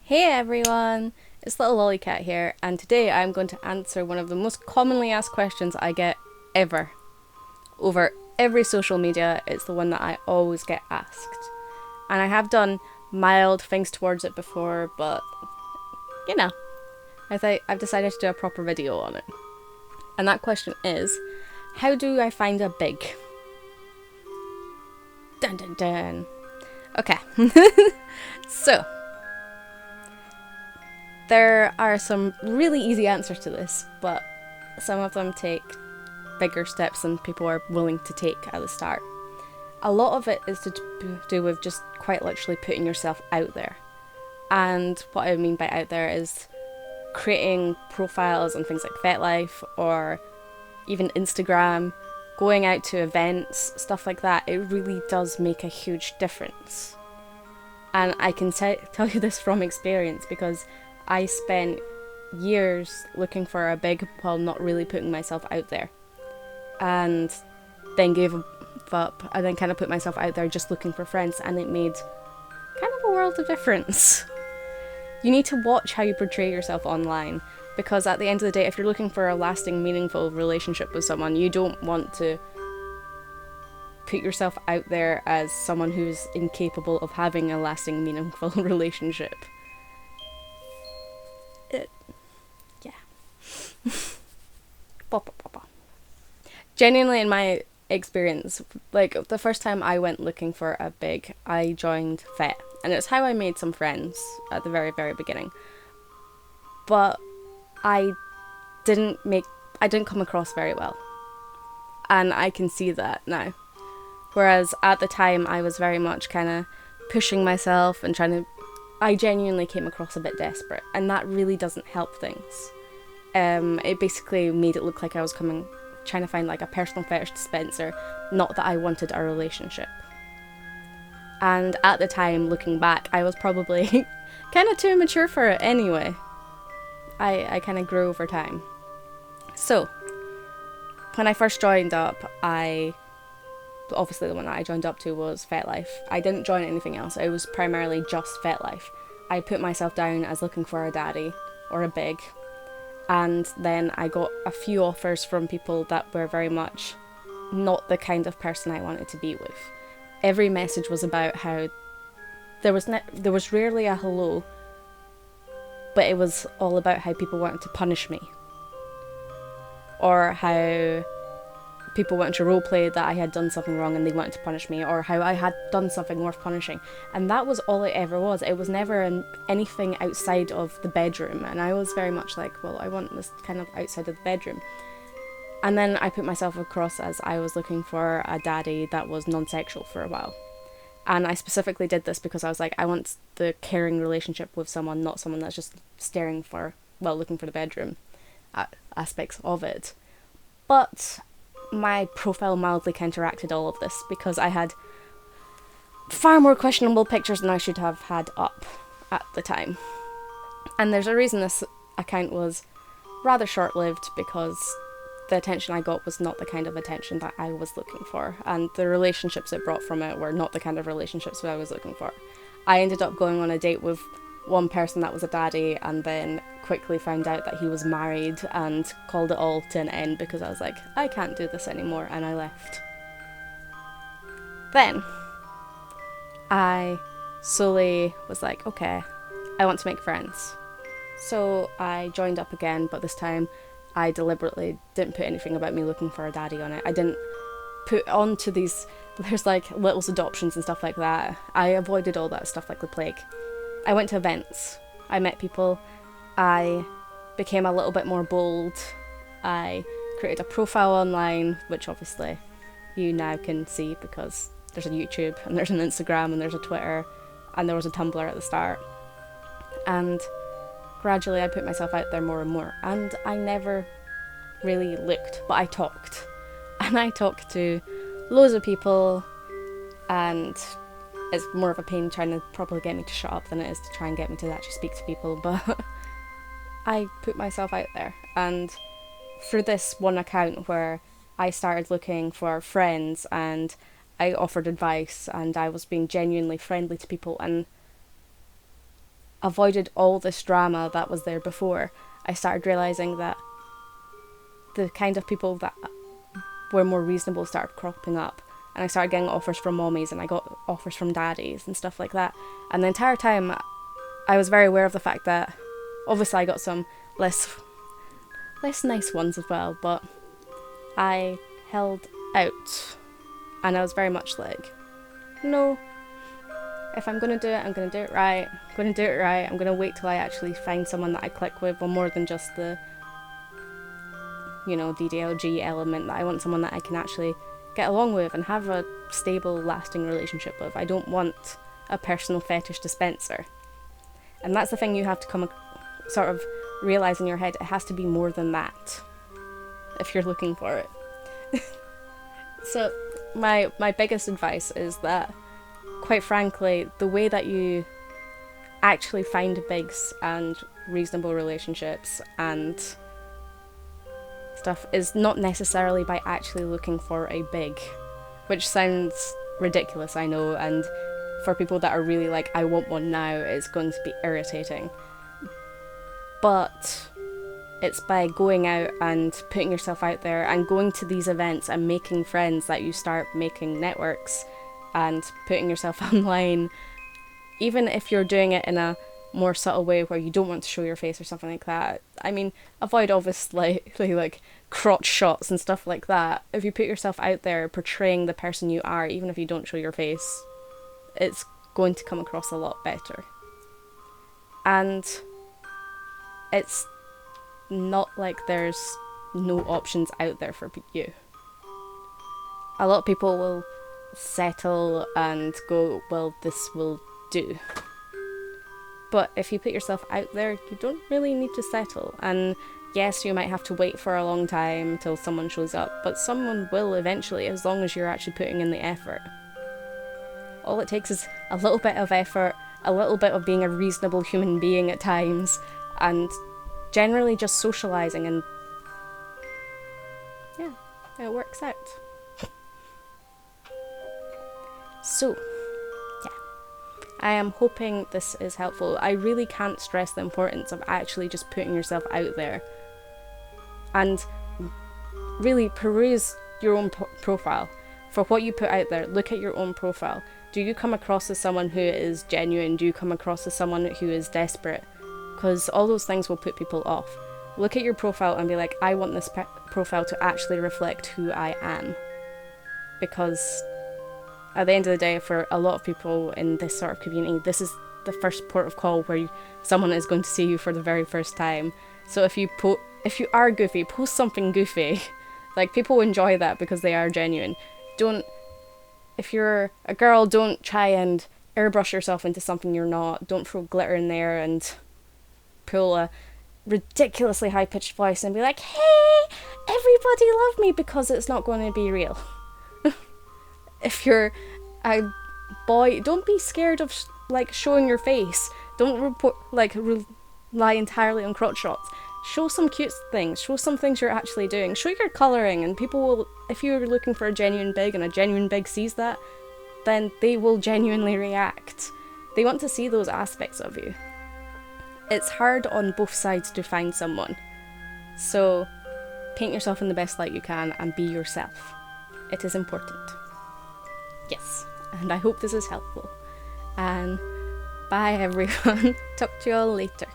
Hey everyone, it's Little Lollycat here, and today I'm going to answer one of the most commonly asked questions I get ever. Over every social media, it's the one that I always get asked. And I have done mild things towards it before, but you know, I've decided to do a proper video on it. And that question is, how do I find a big? Dun dun dun. Okay, so there are some really easy answers to this, but some of them take bigger steps than people are willing to take at the start. A lot of it is to do with just quite literally putting yourself out there. And what I mean by out there is creating profiles on things like FetLife or even Instagram, going out to events, stuff like that. It really does make a huge difference. And I can tell you this from experience because I spent years looking for a big while not really putting myself out there. And then gave up. I then kind of put myself out there just looking for friends, and it made kind of a world of difference. You need to watch how you portray yourself online because at the end of the day, if you're looking for a lasting, meaningful relationship with someone, you don't want to put yourself out there as someone who's incapable of having a lasting, meaningful relationship. Yeah. Genuinely, in my experience, like the first time I went looking for a big, I joined Fet, and it's how I made some friends at the very, very beginning. But I didn't make, I didn't come across very well, and I can see that now. Whereas at the time, I was very much kind of pushing myself and trying to. I genuinely came across a bit desperate, and that really doesn't help things. It basically made it look like I was trying to find like a personal fetish dispenser, not that I wanted a relationship. And at the time, looking back, I was probably kind of too mature for it anyway. I kind of grew over time. So, when I first joined up, obviously the one that I joined up to was FetLife. I didn't join anything else, it was primarily just FetLife. I put myself down as looking for a daddy or a big, and then I got a few offers from people that were very much not the kind of person I wanted to be with. Every message was about how there was rarely a hello, but it was all about how people wanted to punish me, or how people wanted to roleplay that I had done something wrong and they wanted to punish me, or how I had done something worth punishing. And that was all it ever was. It was never anything outside of the bedroom. And I was very much like, well, I want this kind of outside of the bedroom. And then I put myself across as I was looking for a daddy that was non-sexual for a while. And I specifically did this because I was like, I want the caring relationship with someone, not someone that's just looking for the bedroom aspects of it. But my profile mildly counteracted all of this because I had far more questionable pictures than I should have had up at the time. And there's a reason this account was rather short-lived because the attention I got was not the kind of attention that I was looking for, and the relationships it brought from it were not the kind of relationships that I was looking for. I ended up going on a date with one person that was a daddy and then quickly found out that he was married and called it all to an end because I was like, I can't do this anymore, and I left. Then I slowly was like, okay, I want to make friends. So I joined up again, but this time I deliberately didn't put anything about me looking for a daddy on it. I didn't put onto these, there's like Little's adoptions and stuff like that. I avoided all that stuff like the plague. I went to events, I met people, I became a little bit more bold, I created a profile online, which obviously you now can see because there's a YouTube and there's an Instagram and there's a Twitter and there was a Tumblr at the start. And gradually I put myself out there more and more, and I never really looked, but I talked. And I talked to loads of people, and it's more of a pain trying to properly get me to shut up than it is to try and get me to actually speak to people, but I put myself out there. And through this one account where I started looking for friends and I offered advice and I was being genuinely friendly to people, and avoided all this drama that was there before, I started realising that the kind of people that were more reasonable started cropping up. And I started getting offers from mommies, and I got offers from daddies and stuff like that. And the entire time I was very aware of the fact that obviously I got some less nice ones as well, but I held out. And I was very much like, no, if I'm going to do it, I'm going to do it right. I'm going to do it right. I'm going to wait till I actually find someone that I click with, or more than just the, DDLG element, that I want someone that I can actually get along with and have a stable, lasting relationship with. I don't want a personal fetish dispenser. And that's the thing you have to sort of realise in your head. It has to be more than that if you're looking for it. So my biggest advice is that, quite frankly, the way that you actually find bigs and reasonable relationships and stuff is not necessarily by actually looking for a big, which sounds ridiculous, I know, and for people that are really like, I want one now, it's going to be irritating. But it's by going out and putting yourself out there and going to these events and making friends that you start making networks and putting yourself online, even if you're doing it in a more subtle way where you don't want to show your face or something like that. I mean, avoid obviously like crotch shots and stuff like that. If you put yourself out there portraying the person you are, even if you don't show your face, it's going to come across a lot better. And it's not like there's no options out there for you. A lot of people will settle and go, well, this will do. But if you put yourself out there, you don't really need to settle. And yes, you might have to wait for a long time till someone shows up, but someone will eventually, as long as you're actually putting in the effort. All it takes is a little bit of effort, a little bit of being a reasonable human being at times, and generally just socialising, and yeah, it works out. So, yeah, I am hoping this is helpful. I really can't stress the importance of actually just putting yourself out there and really peruse your own profile for what you put out there. Look at your own profile. Do you come across as someone who is genuine? Do you come across as someone who is desperate? Because all those things will put people off. Look at your profile and be like, I want this profile to actually reflect who I am. Because at the end of the day, for a lot of people in this sort of community, this is the first port of call where someone is going to see you for the very first time. So if you are goofy, post something goofy. Like, people enjoy that because they are genuine. If you're a girl, don't try and airbrush yourself into something you're not. Don't throw glitter in there and pull a ridiculously high-pitched voice and be like, hey, everybody love me, because it's not going to be real. If you're a boy, don't be scared of showing your face. Don't rely entirely on crotch shots. Show some cute things. Show some things you're actually doing. Show your colouring, and people will, if you're looking for a genuine big and a genuine big sees that, then they will genuinely react. They want to see those aspects of you. It's hard on both sides to find someone. So paint yourself in the best light you can and be yourself. It is important. Yes, and I hope this is helpful. And bye everyone. Talk to you all later.